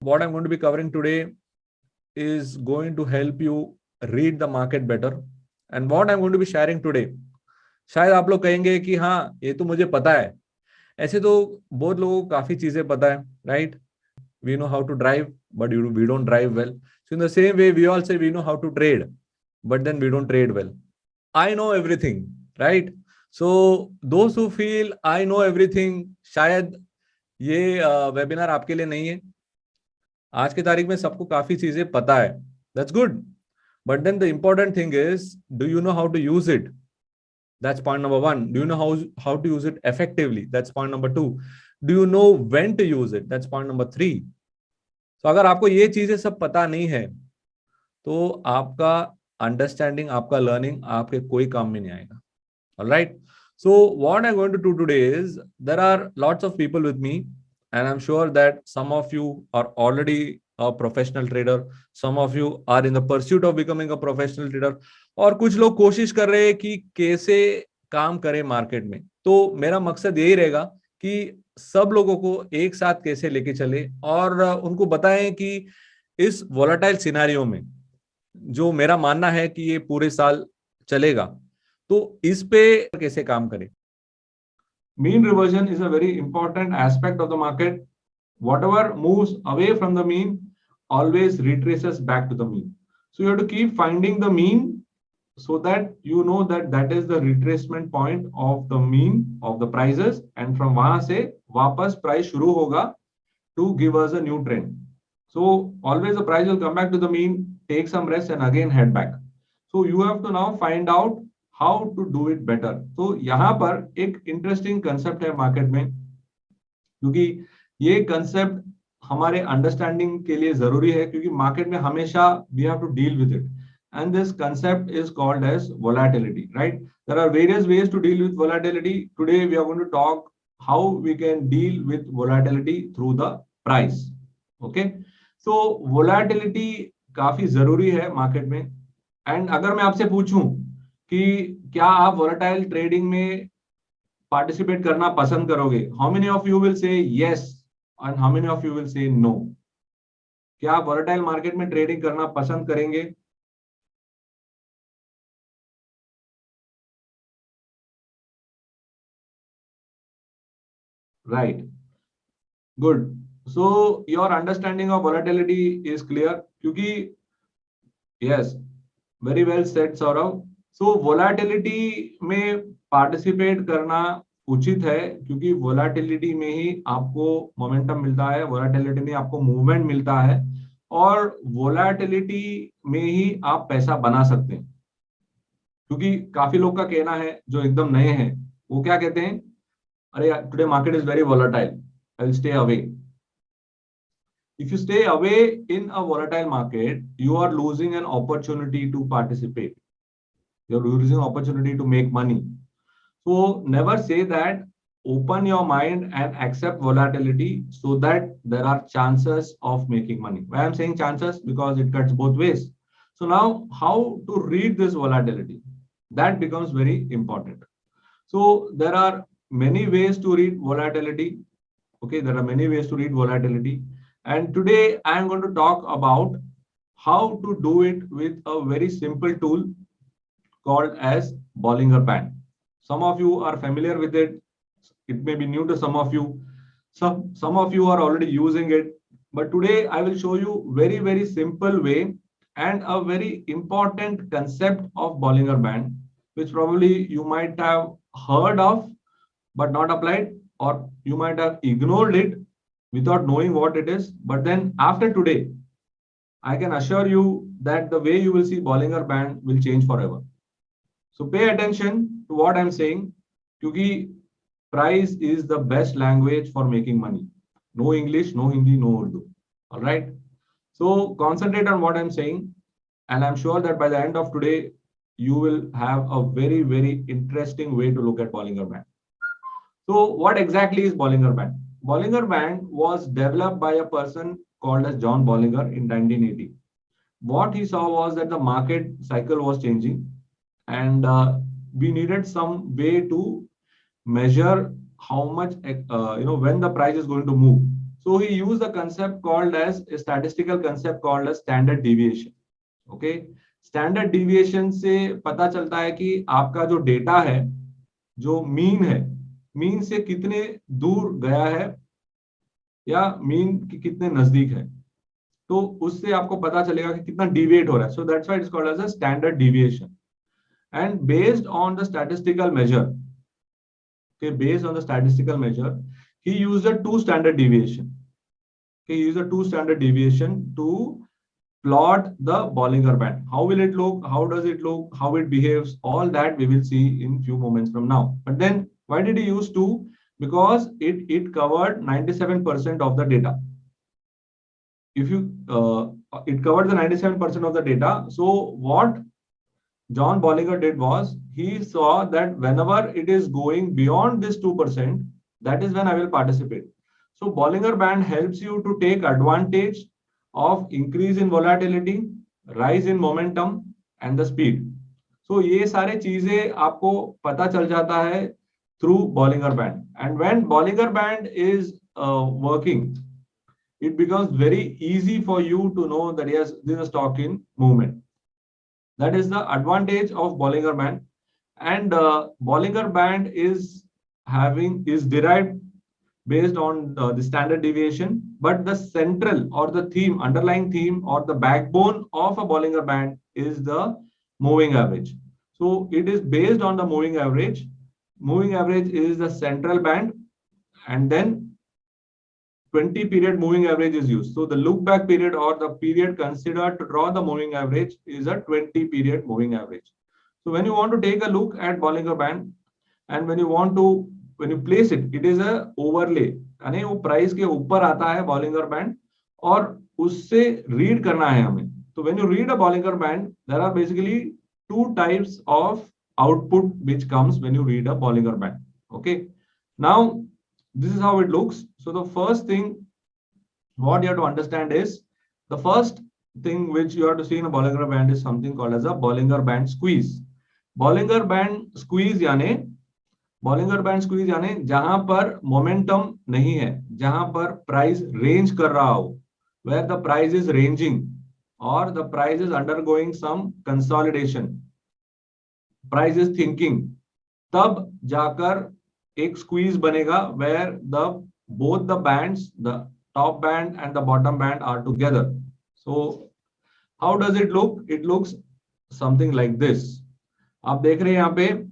What I'm going to be covering today is going to help you read the market better. And what I'm going to be sharing today, शायद आप लोग कहेंगे कि हाँ ये तो मुझे पता है. ऐसे तो बहुत लोगों को काफी चीजें पता है, right? We know how to drive, but we don't drive well. So in the same way, we all say we know how to trade, but then we don't trade well. I know everything, right? So those who feel I know everything, शायद ये webinar आपके लिए नहीं है. आज की तारीख में सबको काफी चीजें पता है. That's good. But then the important thing is, do you know how to use it? That's point number one. Do you know how to use it effectively? That's point number two. Do you know when to use it? That's point number three. तो अगर आपको ये चीजें सब पता नहीं है तो आपका अंडरस्टैंडिंग, आपका लर्निंग आपके कोई काम में नहीं आएगा. Alright. So what I'm going to do today is, there are lots of people with me and I'm sure that some of you are already a professional trader, some of you are in the pursuit of becoming a professional trader, और कुछ लोग कोशिश कर रहे हैं कि कैसे काम करें मार्केट में. तो मेरा मकसद यही रहेगा कि सब लोगों को एक साथ कैसे लेके चले और उनको बताएं कि इस वोलेटाइल सिनेरियो में जो मेरा मानना है कि ये पूरे साल चलेगा, तो इस पे कैसे काम करें. Mean reversion is a very important aspect of the market. Whatever moves away from the mean always retraces back to the mean. So you have to keep finding the mean so that you know that that is the retracement point of the mean of the prices, and from वहां से वापस price शुरू होगा to give us a new trend. So always the price will come back to the mean, take some rest and again head back. So you have to now find out how to do it better. तो यहाँ पर एक interesting concept है market में, क्योंकि ये concept हमारे understanding के लिए जरूरी है, क्योंकि मार्केट में हमेशा we have to deal with it, and this concept is called as volatility. Right. There are various ways to deal with volatility. Today we are going to talk how we can deal with volatility through the price. Okay. So volatility काफी जरूरी है market में. And अगर मैं आपसे पूछूं कि क्या आप वोलेटाइल ट्रेडिंग में पार्टिसिपेट करना पसंद करोगे, how many of you will say yes and how many of you will say no? क्या आप वोलेटाइल मार्केट में ट्रेडिंग करना पसंद करेंगे? Right. Good. So your understanding of volatility is clear, क्योंकि yes, very well said Saurabh. So volatility में participate करना उचित है, क्योंकि वोलेटिलिटी में ही आपको मोमेंटम मिलता है, वोलेटिलिटी में आपको मूवमेंट मिलता है, और वोलेटिलिटी में ही आप पैसा बना सकते हैं. क्योंकि काफी लोग का कहना है जो एकदम नए हैं, वो क्या कहते हैं, अरे today market is very volatile, I will stay away. If you stay away in a volatile market, you are losing an opportunity to participate. You're losing an opportunity to make money. So never say that. Open your mind and accept volatility so that there are chances of making money. Why I'm saying chances? Because it cuts both ways. So now how to read this volatility? That becomes very important. So there are many ways to read volatility. Okay, there are many ways to read volatility. And today I am going to talk about how to do it with a very simple tool called as Bollinger Band. Some of you are familiar with it. It may be new to some of you. Some of you are already using it. But today I will show you very, very simple way and a very important concept of Bollinger Band, which probably you might have heard of but not applied, or you might have ignored it without knowing what it is. But then after today, I can assure you that the way you will see Bollinger Band will change forever. So pay attention to what I'm saying, क्योंकि price is the best language for making money. No English, no Hindi, no Urdu. All right. So concentrate on what I'm saying, and I'm sure that by the end of today, you will have a very, very interesting way to look at Bollinger Band. So what exactly is Bollinger Band? Bollinger Band was developed by a person called as John Bollinger in 1980. What he saw was that the market cycle was changing, and we needed some way to measure how much when the price is going to move. So he used a concept called as a statistical concept called as standard deviation. Okay, standard deviation से पता चलता है कि आपका जो data है, जो mean है, मीन से कितने दूर गया है या मीन के कितने नजदीक है, तो उससे आपको पता चलेगा कि कितना डिविएट हो रहा है. So that's why it's called as a standard deviation. And based on the statistical measure, okay, based on the statistical measure, he used a two standard deviation. He used a two standard deviation to plot the Bollinger Band. How will it look? How does it look? How it behaves? All that we will see in few moments from now. But then, why did he use two? Because it covered 97% of the data. If you it covered the 97% of the data. So what John Bollinger did was he saw that whenever it is going beyond this 2%, that is when I will participate. So Bollinger Band helps you to take advantage of increase in volatility, rise in momentum and the speed. So ये सारे चीजें आपको पता चल जाता है through Bollinger Band. And when Bollinger Band is working, it becomes very easy for you to know that yes, this is a stock in movement. That is the advantage of Bollinger Band. And Bollinger Band is derived based on the standard deviation, but the central or the theme, underlying theme or the backbone of a Bollinger Band is the moving average. So it is based on the moving average. Moving average is the central band, and then 20 period moving average is used. So the look back period or the period considered to draw the moving average is a 20 period moving average. So when you want to take a look at Bollinger Band and when you place it, it is a overlay. यानी वो price के ऊपर आता है Bollinger Band और उससे read करना है हमें. So when you read a Bollinger Band, there are basically two types of output which comes when you read a Bollinger Band. Okay. Now this is how it looks. So the first thing what you have to understand is the first thing which you have to see in a Bollinger Band is something called as a Bollinger Band squeeze. Bollinger Band squeeze यानी जहां पर momentum नहीं है, जहां पर price range कर रहा हो, where the price is ranging or the price is undergoing some consolidation, price is thinking, तब जाकर एक squeeze बनेगा where both the bands, the top band and the bottom band are together. So how does it look? It looks something like this. आप देख रहे हैं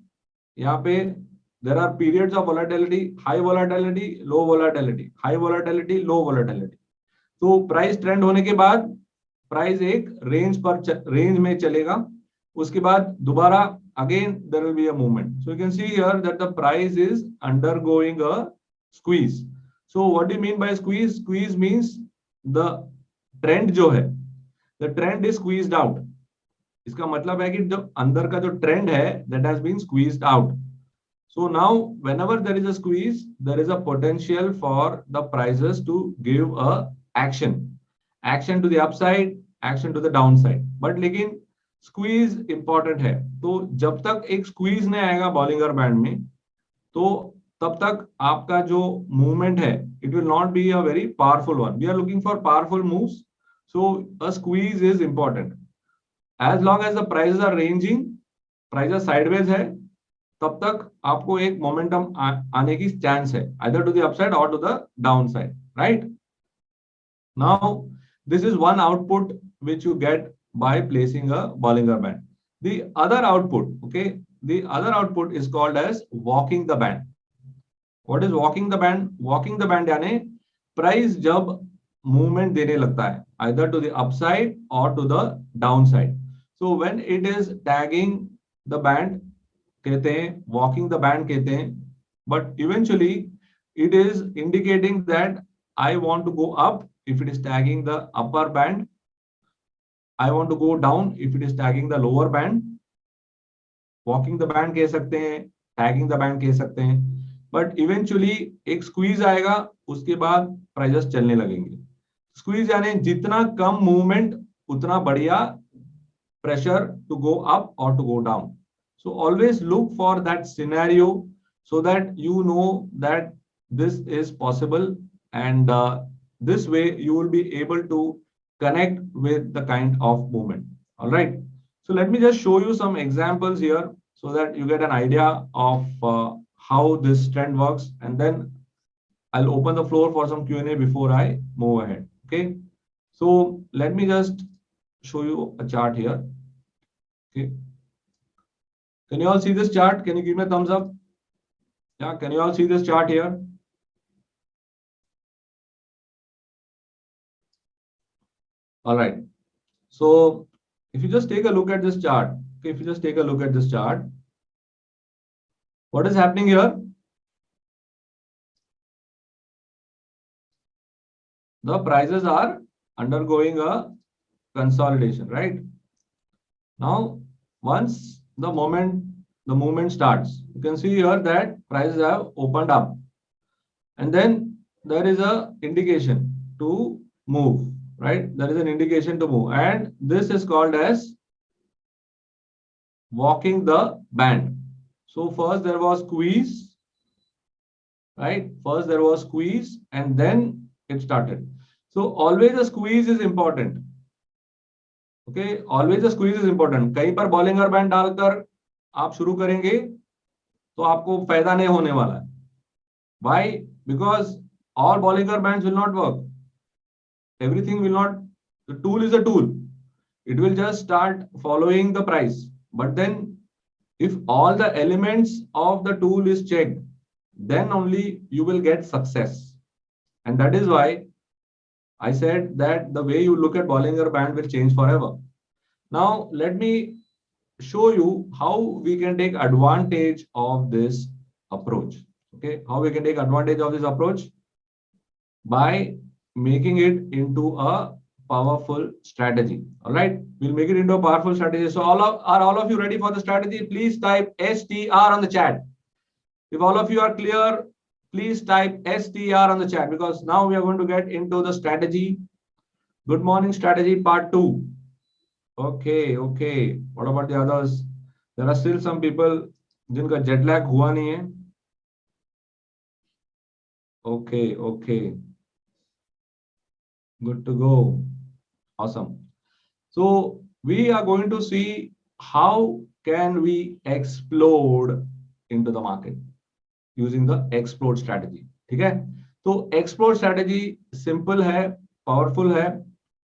यहाँ पे there are periods of volatility, high volatility, low volatility, high volatility, low volatility. तो price trend होने के बाद प्राइस एक रेंज में चलेगा, उसके बाद दोबारा again there will be a movement. So you can see here that the price is undergoing a squeeze. So what do you mean by squeeze? Squeeze means the trend जो है, the trend is squeezed out. इसका मतलब है कि जो अंदर का जो ट्रेंड है that has been squeezed out. So now whenever there is a squeeze, there is a potential for the prices to give a action to the upside, action to the downside. But लेकिन squeeze important है, तो जब तक एक squeeze नहीं आएगा Bollinger band में, तो तब तक आपका जो मूवमेंट है it will not be a very powerful one. We are looking for powerful moves, so a squeeze is important. As long as the prices are ranging, prices sideways है, तब तक आपको एक मोमेंटम आने की चांस है, either to the upside or to the downside, right? Now this is one output which you get by placing a Bollinger Band. The other output, okay, the other output is called as walking the band. What is walking the band? Walking the band यानी price जब movement देने लगता है, either to the upside or to the downside. So when it is tagging the band, कहते हैं walking the band कहते हैं, but eventually it is indicating that I want to go up if it is tagging the upper band. I want to go down if it is tagging the lower band. Walking the band कह सकते हैं, tagging the band कह सकते हैं, but eventually एक squeeze आएगा, उसके बाद prices चलने लगेंगे. Squeeze यानी जितना कम movement उतना बढ़िया pressure to go up or to go down. So always look for that scenario so that you know that this is possible and This way you will be able to connect with the kind of movement. All right. So let me just show you some examples here so that you get an idea of how this trend works, and then I'll open the floor for some Q&A before I move ahead. Okay. So let me just show you a chart here. Okay. Can you all see this chart? Can you give me a thumbs up? Yeah. Can you all see this chart here? All right. So if you just take a look at this chart, okay, if you just take a look at this chart, what is happening here? The prices are undergoing a consolidation, right? Now, once the movement starts, you can see here that prices have opened up, and then there is a indication to move, right? There is an indication to move, and this is called as walking the band. So first there was squeeze, right? First there was squeeze, and then it started. So always a squeeze is important. Okay, always a squeeze is important. कहीं पर Bollinger band डालकर आप शुरू करेंगे तो आपको फायदा नहीं होने वाला है. Why? Because all Bollinger Bands will not work. Everything will not. The tool is a tool. It will just start following the price. But then, if all the elements of the tool is checked, then only you will get success. And that is why I said that the way you look at Bollinger Band will change forever. Now, let me show you how we can take advantage of this approach. Okay, how we can take advantage of this approach? By making it into a powerful strategy. All right, we'll make it into a powerful strategy. So are all of you ready for the strategy? Please type STR on the chat. If all of you are clear, please type STR on the chat, because now we are going to get into the strategy. Good morning, strategy part 2. Okay. What about the others? There are still some people जिनका jet lag हुआ नहीं है. Okay. Good to go. Awesome. So we are going to see how can we explode into the market using the explode strategy. ठीक है? तो explode strategy simple है, powerful है,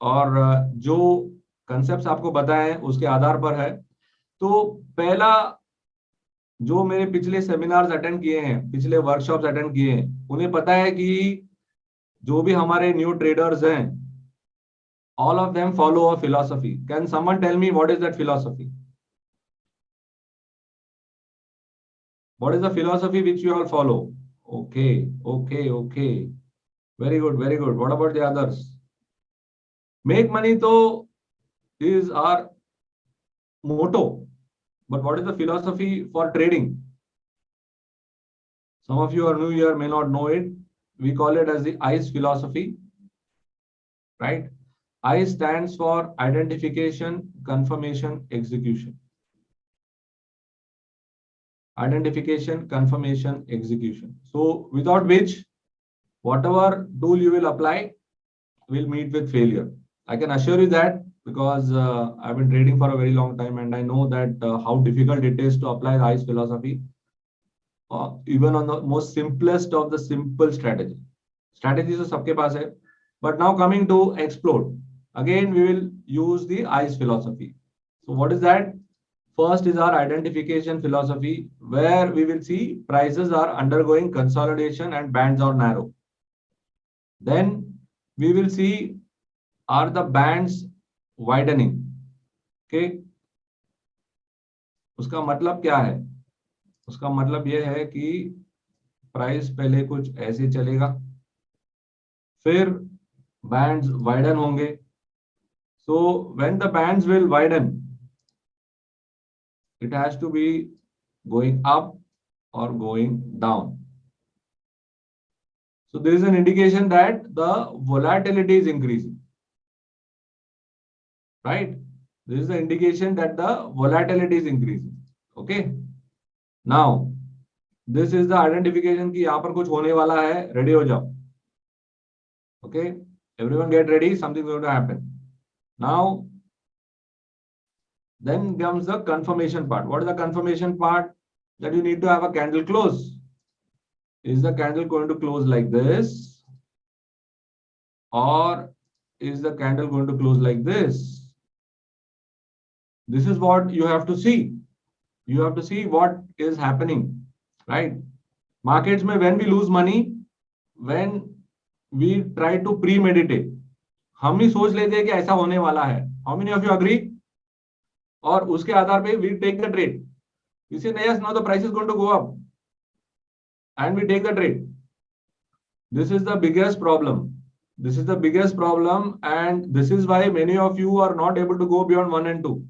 और जो concepts आपको बताए हैं उसके आधार पर है. तो पहला, जो मेरे पिछले सेमिनार्स अटेंड किए हैं, पिछले वर्कशॉप्स अटेंड किए हैं, उन्हें पता है कि जो भी हमारे न्यू ट्रेडर्स हैं, all of them follow a philosophy. Can someone tell me what is that philosophy? What is the philosophy which you all follow? Okay. Very good. What about the others? Make money to is our motto. But what is the philosophy for trading? Some of you are new here, may not know it. We call it as the ICE philosophy, right? I stands for identification, confirmation, execution. Identification, confirmation, execution. So without which, whatever tool you will apply will meet with failure. I can assure you that, because I've been trading for a very long time, and I know that how difficult it is to apply the ICE philosophy, even on the most simplest of the simple strategy. Strategies are सबके पास है. But now coming to explode, again we will use the ICE philosophy. So what is that? First is our identification philosophy, where we will see prices are undergoing consolidation and bands are narrow. Then we will see, are the bands widening? Okay. उसका मतलब क्या है? उसका मतलब यह है कि price पहले कुछ ऐसे चलेगा, फिर bands widen होंगे. So when the bands will widen, it has to be going up or going down. So there is an indication that the volatility is increasing, right? This is the indication that the volatility is increasing. Okay. Now, this is the identification कि यहाँ पर कुछ होने वाला है. Ready हो जाओ. Okay, everyone get ready, something's going to happen now. Then comes the confirmation part. What is the confirmation part? That you need to have a candle close. Is the candle going to close like this, or is the candle going to close like this? This is what you have to see. You have to see what is happening, right? Markets mein when we lose money, when we try to premeditate, हम ही सोच लेते हैं कि ऐसा होने वाला है. How many of you agree? और उसके आधार पे we take the trade. We say yes, now the price is going to go up, and we take the trade. This is the biggest problem. This is the biggest problem, and this is why many of you are not able to go beyond 1 and 2.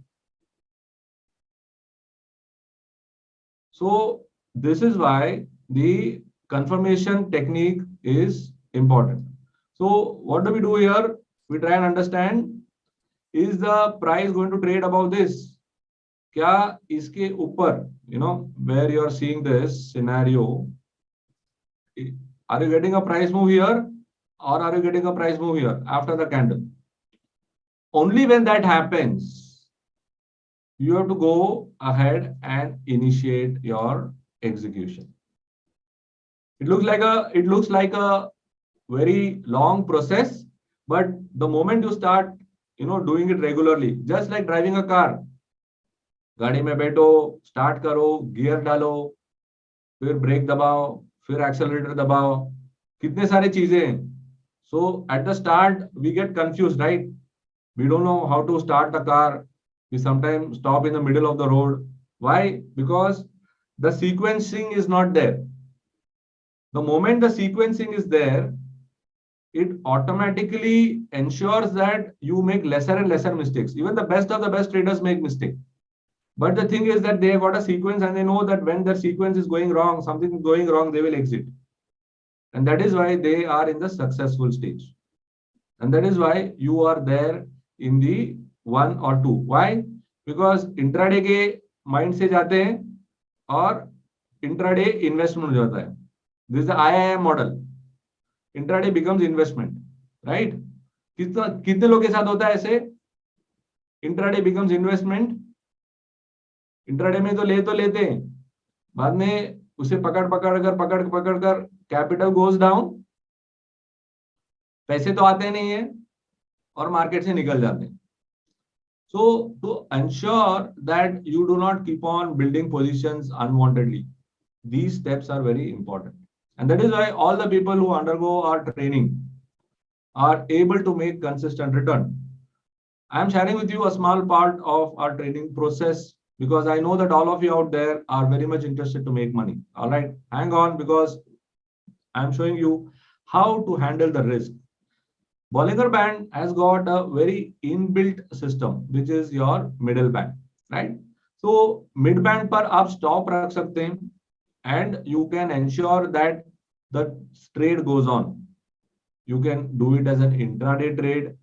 So this is why the confirmation technique is important. So what do we do here? We try and understand, is the price going to trade above this? क्या इसके ऊपर, where you are seeing this scenario, are you getting a price move here, or are you getting a price move here after the candle? Only when that happens, you have to go ahead and initiate your execution. It looks like a very long process, but the moment you start, doing it regularly, just like driving a car. गाड़ी में बैठो, start करो, gear डालो, फिर break दबाओ, फिर accelerator दबाओ, कितने सारे चीजें हैं. So at the start we get confused, right? We don't know how to start the car. We sometimes stop in the middle of the road. Why? Because the sequencing is not there. The moment the sequencing is there, it automatically ensures that you make lesser and lesser mistakes. Even the best of the best traders make mistakes. But the thing is that they have got a sequence, and they know that when their sequence is going wrong, something is going wrong, they will exit. And that is why they are in the successful stage. And that is why you are there in the 1 or 2. Why? Because intraday के mind से जाते हैं और intraday investment हो जाता है. This is the IIM model. Intraday becomes investment, right? कितने लोग के साथ होता है ऐसे? Intraday becomes investment. इंट्राडे में तो लेते हैं, बाद में उसे पकड़ कर कैपिटल गोज डाउन, पैसे तो आते नहीं है और मार्केट से निकल जाते हैं. So to ensure that you do not keep on building positions unwantedly, these steps are very important. And that is why all the people who undergo our training are able to make consistent return. I am sharing with you a small part of our training process, because I know that all of you out there are very much interested to make money. All right, hang on, because I'm showing you how to handle the risk. Bollinger Band has got a very inbuilt system, which is your middle band, right? So mid band par aap stop rakh sakte hain, and you can ensure that the trade goes on. You can do it as an intraday trade,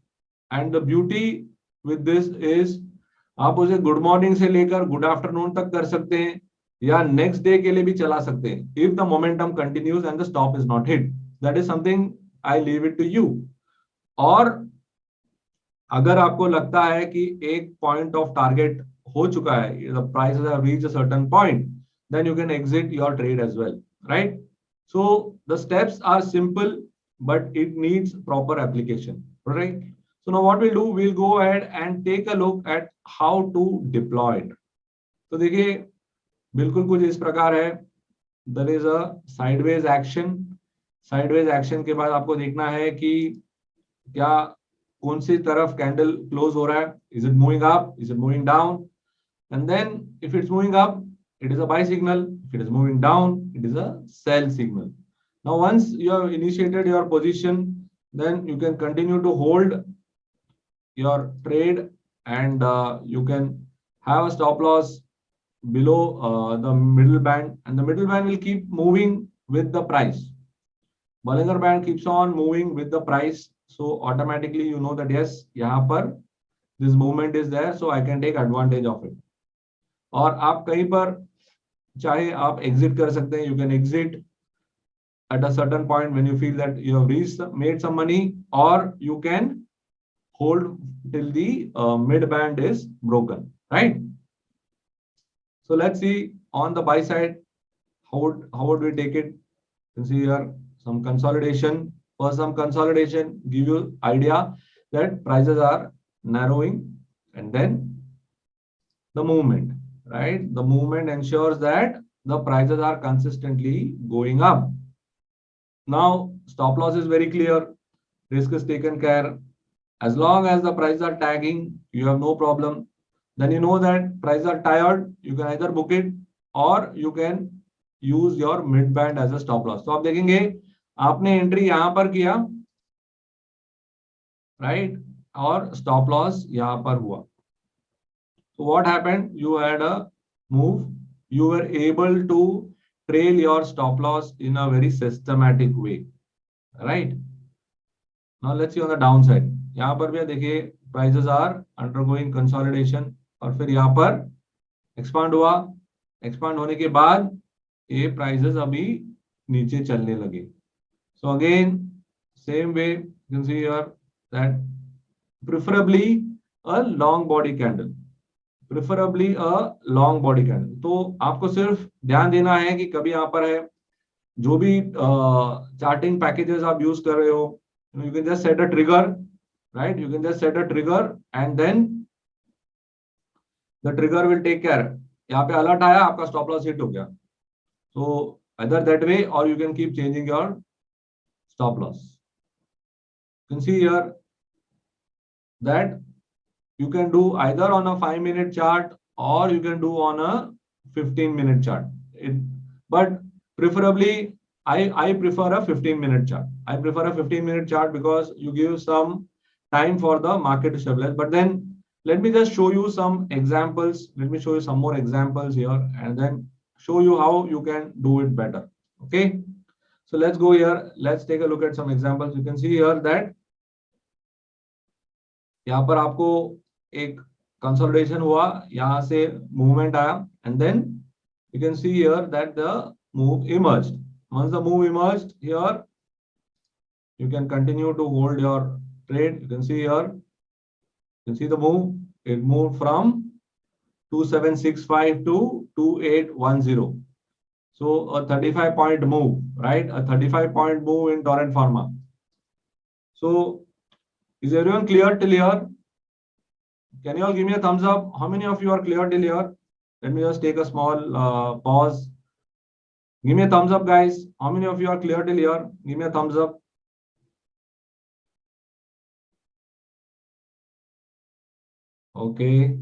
and the beauty with this is आप उसे good morning से लेकर good afternoon तक कर सकते हैं, या next day के लिए भी चला सकते हैं, if the momentum continues and the stop is not hit. That is something I leave it to you. और अगर आपको लगता है कि एक पॉइंट ऑफ टारगेट हो चुका है, the prices have reached a certain point, then you can exit your trade as well, right? So the steps are simple, but it needs proper application, right? So now what we'll do, we'll go ahead and take a look at how to deploy it. तो देखिए बिल्कुल कुछ इस प्रकार है. There is a sideways action. Sideways action के बाद आपको देखना है कि क्या कौन सी तरफ कैंडल क्लोज हो रहा है. Is it moving up? Is it moving down? And then if it's moving up, it is a buy signal. If it is moving down, it is a sell signal. Now, once you have initiated your position, then you can continue to hold your trade, and you can have a stop loss below the middle band, and the middle band will keep moving with the price. Bollinger Band keeps on moving with the price, so automatically you know that yes, यहाँ पर this movement is there, so I can take advantage of it. और आप कहीं पर चाहे आप exit कर सकते हैं, you can exit at a certain point when you feel that you have reached, made some money, or you can hold till the mid band is broken, right? So let's see on the buy side, how would we take it? You can see here some consolidation. For some consolidation, give you idea that prices are narrowing, and then the movement, right? The movement ensures that the prices are consistently going up. Now, stop loss is very clear. Risk is taken care. As long as the prices are tagging, you have no problem. Then you know that prices are tired, you can either book it or you can use your mid band as a stop loss. तो आप देखेंगे आपने entry यहां पर किया, right, और stop loss यहां पर हुआ. So what happened? You had a move. You were able to trail your stop loss in a very systematic way, right? Now let's see on the downside. यहाँ पर भी देखिए prices are undergoing consolidation और फिर यहाँ पर expand हुआ. Expand होने के बाद ये prices अभी नीचे चलने लगे. So again, same way you can see here that preferably a long body candle. Preferably a long body candle. तो आपको सिर्फ ध्यान देना है कि कभी यहाँ पर है जो भी चार्टिंग पैकेजेस आप यूज कर रहे हो, you can just set a trigger, right? You can just set a trigger and then the trigger will take care. यहाँ पे अलर्ट आया, आपका स्टॉप लॉस हिट हो गया. सो either that way or you can keep changing your stop loss. You can see here that you can do either on a 5-minute chart or you can do on a 15-minute chart. But preferably, I prefer a 15-minute chart. I prefer a 15-minute chart because you give some time for the market to stabilize. But then let me just show you some examples. Let me show you some more examples here and then show you how you can do it better. Okay. So let's go here. Let's take a look at some examples. You can see here that यहाँ पर आपको एक consolidation हुआ, यहां से movement आया and then you can see here that the move emerged. once the move emerged here, you can continue to hold your trade. You can see here, you can see the move. It moved from 2765 to 2810. So a 35-point move, right? A 35-point move in Torrent Pharma. So is everyone clear till here? Can you all give me a thumbs up? How many of you are clear till here? Let me just take a small pause. Give me a thumbs up, guys. How many of you are clear till here? Give me a thumbs up. Okay.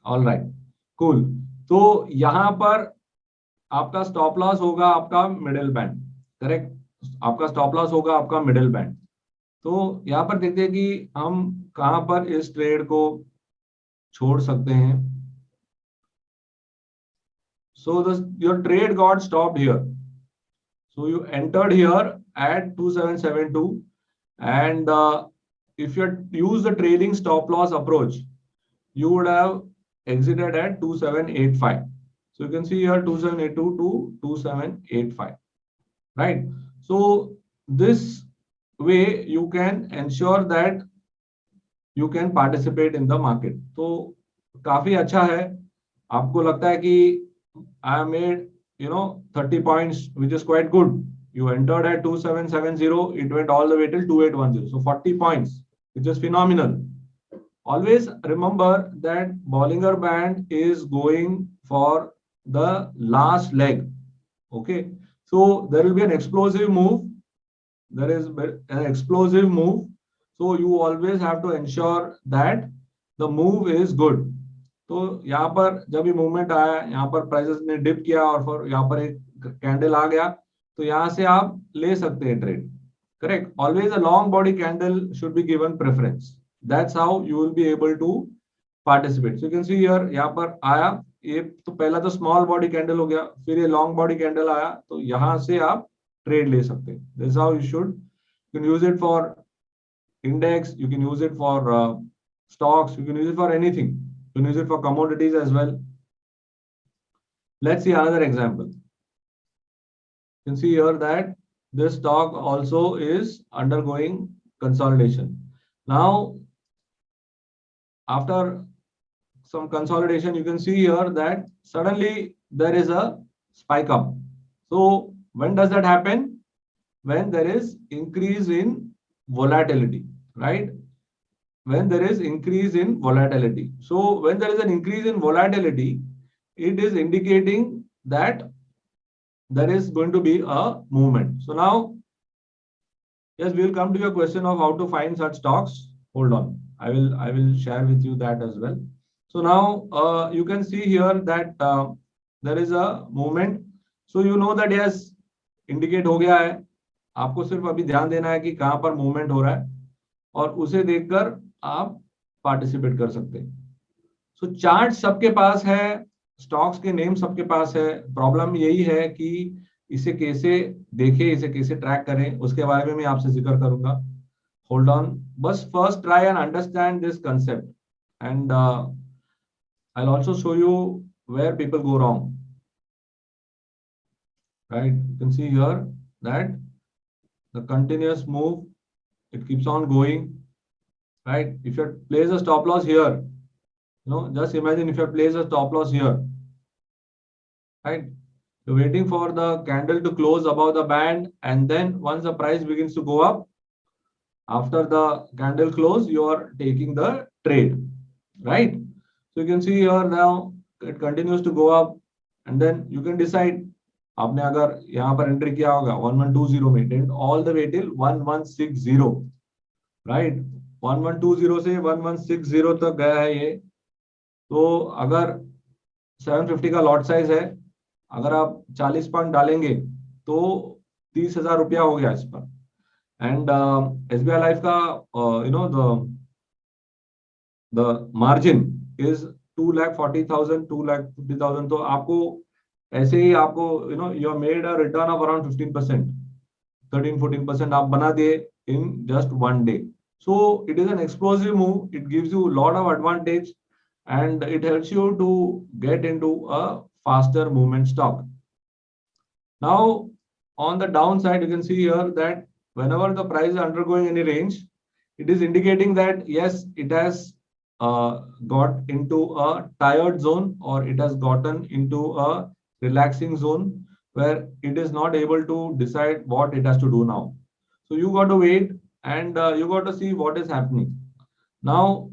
All right. Cool. तो यहां पर आपका stop loss होगा आपका middle band, correct? आपका stop loss होगा आपका middle band. तो यहाँ पर देखते हैं कि हम कहां पर इस ट्रेड को छोड़ सकते हैं. So your trade got stopped here. So you entered here at 2772 and if you use the trailing stop loss approach, you would have exited at 2785. So you can see here 2782 to 2785, right? So this way you can ensure that you can participate in the market. तो काफी अच्छा है. आपको लगता है कि I made 30 points, which is quite good. You entered at 2770, it went all the way till 2810. So 40 points, which is phenomenal. Always remember that Bollinger Band is going for the last leg. Okay, so there will be an explosive move. There is an explosive move. So you always have to ensure that the move is good. तो यहाँ पर जब ये movement आया, यहाँ पर prices ने dip किया और फिर यहाँ पर एक कैंडल आ गया, तो यहाँ से आप ले सकते हैं trade, correct? Always a long body candle should be given preference. That's how you will be able to participate. So you can see here, यहाँ पर आया ये, तो पहला तो स्मॉल बॉडी कैंडल हो गया, फिर ये लॉन्ग बॉडी कैंडल आया, तो यहाँ से आप ट्रेड ले सकते हैं. This is how you should. You can use it for index, you can use it for stocks, you can use it for anything. You can use it for commodities as well. Let's see another example. You can see here that this stock also is undergoing consolidation. Now, after some consolidation, you can see here that suddenly there is a spike up. So when does that happen? When there is increase in volatility, right? When there is increase in volatility. So when there is an increase in volatility, it is indicating that there is going to be a movement. So now, yes, we will come to your question of how to find such stocks. Hold on, I will share with you that as well. So now you can see here that there is a movement. So you know that yes, indicate हो गया है. आपको सिर्फ अभी ध्यान देना है कि कहां पर मूवमेंट हो रहा है और उसे देखकर आप पार्टिसिपेट कर सकते हैं. सो चार्ट सबके पास है, स्टॉक्स के नेम सबके पास है. प्रॉब्लम यही है कि इसे कैसे देखें, इसे कैसे ट्रैक करें, उसके बारे में मैं आपसे जिक्र करूंगा. होल्ड ऑन, बस first try and understand this concept and I'll also show you where people go wrong. Right, you can see here that the continuous move, it keeps on going. Right, if you place a stop loss here, just imagine if you place a stop loss here, right? You're waiting for the candle to close above the band, and then once the price begins to go up, after the candle close, you are taking the trade, right? So you can see here now it continues to go up, and then you can decide. आपने अगर यहाँ पर entry किया होगा 1120 में, then all the way till 1160, right? 1120 से 1160 तक गया है ये. तो अगर 750 का लॉट साइज है, अगर आप 40 पॉइंट डालेंगे तो 30,000 रुपया हो गया इस पर. एंड SBI लाइफ का the margin is 2,40,000, 2,50,000. तो आपको ऐसे ही आपको you have made a return of around 15%, 13-14% आप बना दिए in just one day. So it is an explosive move. It gives you a lot of advantage and it helps you to get into a faster movement stock. Now on the downside, you can see here that whenever the price is undergoing any range, it is indicating that yes, it has got into a tired zone or it has gotten into a relaxing zone where it is not able to decide what it has to do now. So you got to wait and you got to see what is happening. Now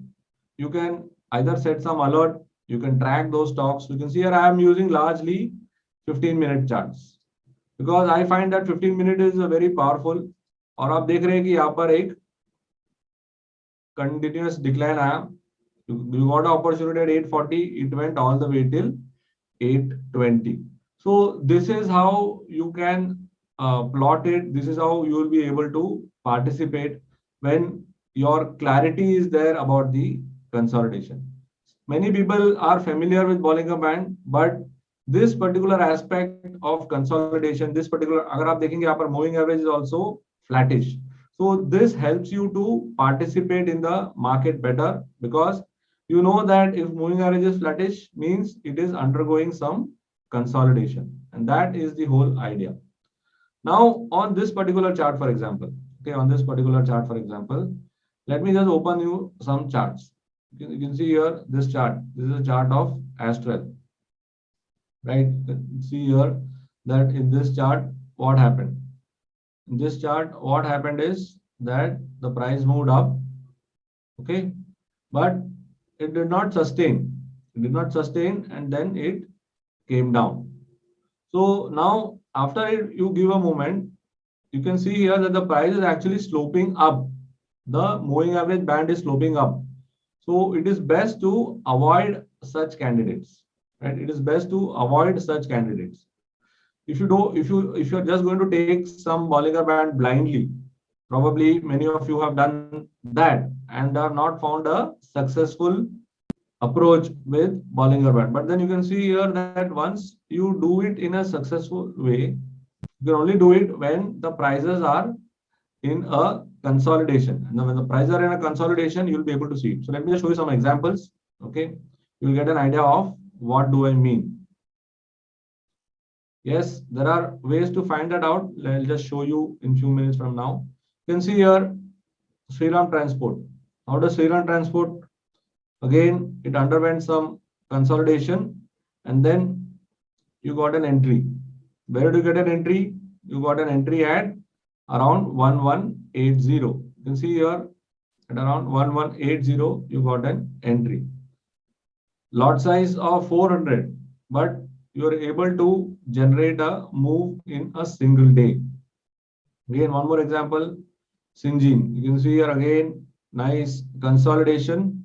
you can either set some alert, you can track those stocks. You can see here I am using largely 15-minute charts because I find that 15 minute is a very powerful. और आप देख रहे हैं कि यहाँ पर एक continuous decline आया. You got an opportunity at 840, it went all the way till 820. So this is how you can plot it. This is how you will be able to participate when your clarity is there about the consolidation. Many people are familiar with Bollinger Band, but this particular aspect of consolidation, this particular, अगर आप देखेंगे यहाँ पर moving average is also flattish. So this helps you to participate in the market better because you know that if moving average is flattish means it is undergoing some consolidation, and that is the whole idea. Now on this particular chart, for example, on this particular chart, for example, let me just open you some charts. You can see here this chart. This is a chart of Astral, right? See here that in this chart, what happened? In this chart, what happened is that the price moved up, okay, but it did not sustain. It did not sustain, and then it came down. So now, after you give a moment, you can see here that the price is actually sloping up. The moving average band is sloping up. So it is best to avoid such candidates, right? It is best to avoid such candidates. If you're just going to take some Bollinger Band blindly, probably many of you have done that and have not found a successful approach with Bollinger Band. But then you can see here that once you do it in a successful way, you can only do it when the prices are in a consolidation. And when the prices are in a consolidation, you'll be able to see it. So let me just show you some examples. Okay. you'll get an idea of what do I mean. Yes, there are ways to find that out. I'll just show you in few minutes from now. You can see here Sriram Transport. How does Sriram Transport? Again, it underwent some consolidation and then you got an entry. Where do you get an entry? You got an entry at around 1180. You can see here at around 1180, you got an entry. Lot size of 400, but you are able to generate a move in a single day. Again, one more example, Syngene. You can see here again, nice consolidation.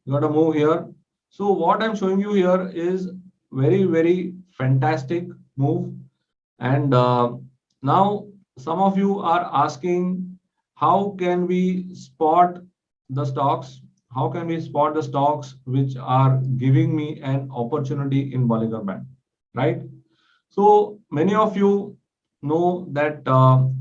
You got a move here. So what I'm showing you here is very fantastic move. And now some of you are asking, how can we spot the stocks? How can we spot the stocks which are giving me an opportunity in Bollinger Band, right? So many of you know that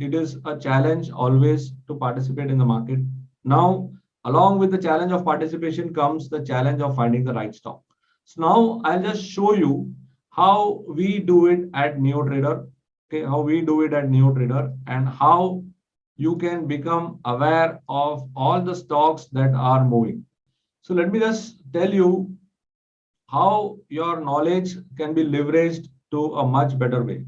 it is a challenge always to participate in the market. Now, along with the challenge of participation comes the challenge of finding the right stock. So now I'll just show you how we do it at NeoTrader. Okay, how we do it at NeoTrader and how you can become aware of all the stocks that are moving. So let me just tell you how your knowledge can be leveraged to a much better way.